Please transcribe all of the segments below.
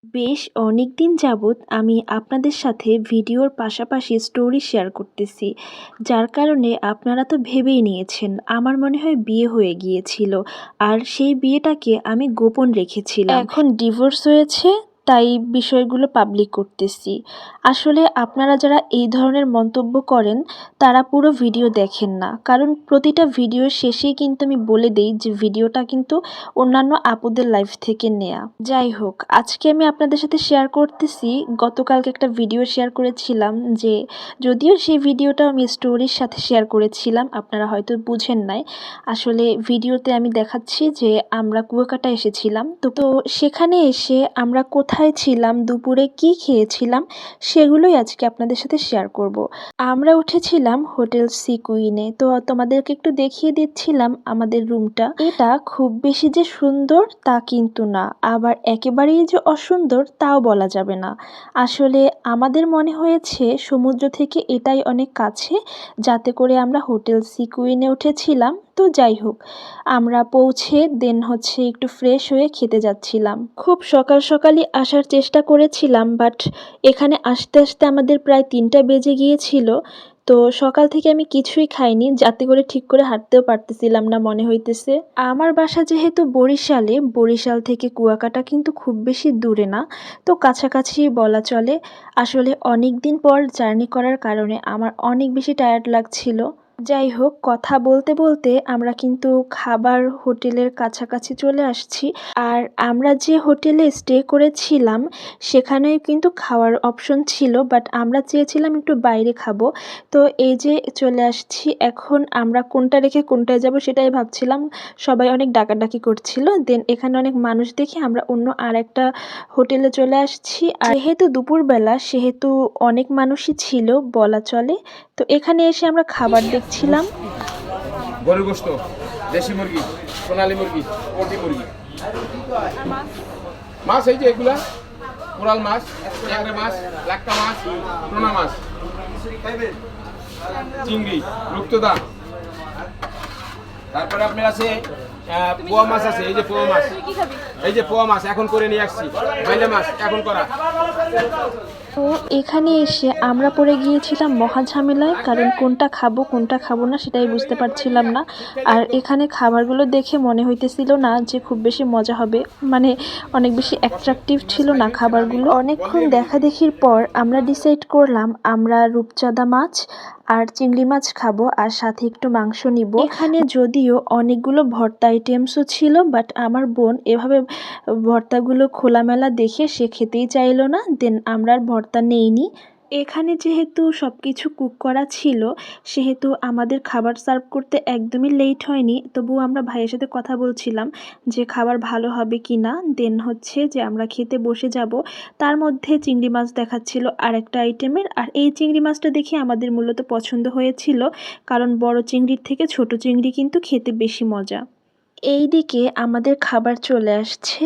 বেশ অনেকদিন যাবৎ আমি আপনাদের সাথে ভিডিওর পাশাপাশি স্টোরি শেয়ার করতেছি। যার কারণে আপনারা তো ভেবেই নিয়েছেন আমার মনে হয় বিয়ে হয়ে গিয়েছিল। আর সেই বিয়েটাকে আমি গোপন রেখেছিলাম। এখন ডিভোর্স হয়েছে, তাই বিষয়গুলো পাবলিক করতেছি। আসলে আপনারা যারা এই ধরনের মন্তব্য করেন তারা পুরো ভিডিও দেখেন না, কারণ প্রতিটা ভিডিওর শেষেই কিন্তু আমি বলে দেই যে ভিডিওটা কিন্তু অন্যান্য আপুদের লাইফ থেকে নেয়া। যাই হোক, আজকে আমি আপনাদের সাথে শেয়ার করতেছি, গতকালকে একটা ভিডিও শেয়ার করেছিলাম, যে যদিও সেই ভিডিওটা আমি স্টোরির সাথে শেয়ার করেছিলাম, আপনারা হয়তো বুঝেন নাই। আসলে ভিডিওতে আমি দেখাচ্ছি যে আমরা কুয়াকাটা এসেছিলাম, তো সেখানে এসে আমরা কোথায় ছিলাম, দুপুরে কি খেয়েছিলাম, সেগুলোই আজকে আপনাদের সাথে শেয়ার করব। আমরা উঠেছিলাম হোটেল সি কুইনে। তো তোমাদেরকে একটু দেখিয়ে দিচ্ছিলাম আমাদের রুমটা। এটা খুব বেশি যে সুন্দর তা কিন্তু না, আবার একেবারেই যে অসুন্দর তাও বলা যাবে না। আসলে আমাদের মনে হয়েছে সমুদ্র থেকে এটাই অনেক কাছে, যাতে করে আমরা হোটেল সি কুইনে উঠেছিলাম। তো যাই হোক, আমরা পৌঁছে দেন একটু ফ্রেশ হয়ে খেতে যাচ্ছিলাম। খুব সকাল সকালই আসার চেষ্টা করেছিলাম, বাট এখানে আসতে আসতে আমাদের প্রায় 3টা বেজে গিয়েছিল। তো সকাল থেকে আমি কিছুই খাইনি, যাতে করে ঠিক করে হাঁটতেও পারতেছিলাম না মনে হইতেছে। আমার বাসা যেহেতু বরিশালে, বরিশাল থেকে কুয়াকাটা কিন্তু খুব বেশি দূরে না, তো কাছাকাছি বলা চলে। আসলে অনেক দিন পর জার্নি করার কারণে আমার অনেক বেশি টায়ার্ড লাগছিল। যাই হোক, কথা বলতে বলতে আমরা কিন্তু খাবার হোটেলের কাছাকাছি চলে আসছি। আর আমরা যে হোটেলে স্টে করেছিলাম সেখানেও কিন্তু খাওয়ার অপশন ছিল, বাট আমরা চেয়েছিলাম একটু বাইরে খাবো। তো এই যে চলে আসছি, এখন আমরা কোনটা রেখে কোনটায় যাব সেটাই ভাবছিলাম। সবাই অনেক ডাকাডাকি করছিল, দেন এখানে অনেক মানুষ দেখে আমরা অন্য আর একটা হোটেলে চলে আসছি। আর যেহেতু দুপুরবেলা, সেহেতু অনেক মানুষই ছিল বলা চলে। তো এখানে এসে আমরা খাবার দেখছিলাম। গরুর গোশত, দেশি মুরগি, সোনালী মুরগি, পোল্ট্রি মুরগি, মাছ, এই যে এগুলা কোরাল মাছ, ট্যাংরা মাছ, লাক্কা মাছ, টোনা মাছ, চিংড়ি, রূপচোদা। তারপরে আপনার আছে পোয়া মাছ আছে, এই যে পোয়া মাছ, এই যে পোয়া মাছ এখন করে নিয়ে আসছি, বাইলে মাছ এখন করা। তো এখানে এসে আমরা পড়ে গিয়েছিলাম মহা ঝামেলায়, কারণ কোনটা খাবো কোনটা খাবো না সেটাই বুঝতে পারছিলাম না। আর এখানে খাবারগুলো দেখে মনে হইতেছিল না যে খুব বেশি মজা হবে, মানে অনেক বেশি অ্যাট্রাকটিভ ছিল না খাবারগুলো। অনেকক্ষণ দেখাদেখির পর আমরা ডিসাইড করলাম আমরা রূপচাঁদা মাছ আর চিংড়ি মাছ খাবো, আর সাথে একটু মাংস নিব। এখানে যদিও অনেকগুলো ভর্তা আইটেমসও ছিল, বাট আমার বোন এভাবে ভর্তাগুলো খোলামেলা দেখে সে খেতেই চাইলো না, দেন আমরা আর ভর্তা নেইনি। এখানে যেহেতু সব কিছু কুক করা ছিল, সেহেতু আমাদের খাবার সার্ভ করতে একদমই লেট হয়নি। তবুও আমরা ভাইয়ের সাথে কথা বলছিলাম যে খাবার ভালো হবে কি না, দেন যে আমরা খেতে বসে যাব। তার মধ্যে চিংড়ি মাছ দেখাচ্ছিল আর একটা আইটেমের, আর এই চিংড়ি মাছটা দেখে আমাদের মূলত পছন্দ হয়েছিল, কারণ বড় চিংড়ির থেকে ছোট চিংড়ি কিন্তু খেতে বেশি মজা। এইদিকে আমাদের খাবার চলে আসছে,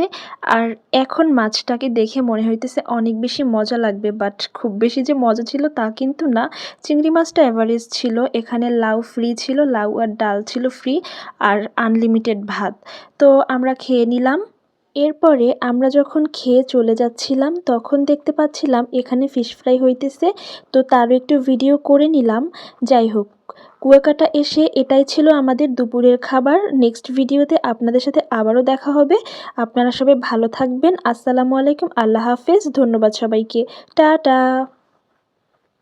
আর এখন মাছটাকে দেখে মনে হইতেছে অনেক বেশি মজা লাগবে, বাট খুব বেশি যে মজা ছিল তা কিন্তু না। চিংড়ি মাছটা এভারেজ ছিল। এখানে লাউ ফ্রি ছিল, লাউ আর ডাল ছিল ফ্রি, আর আনলিমিটেড ভাত। তো আমরা খেয়ে নিলাম। এরপরে আমরা যখন খেয়ে চলে যাচ্ছিলাম তখন দেখতে পাচ্ছিলাম এখানে ফিশ ফ্রাই হইতেছে, তো তারও একটু ভিডিও করে নিলাম। যাই হোক, কুয়াকাটা এসে এটাই ছিল আমাদের দুপুরের খাবার। নেক্সট ভিডিওতে আপনাদের সাথে আবারও দেখা হবে। আপনারা সবাই ভালো থাকবেন। আসসালামু আলাইকুম, আল্লাহ হাফেজ, ধন্যবাদ সবাইকে, টাটা।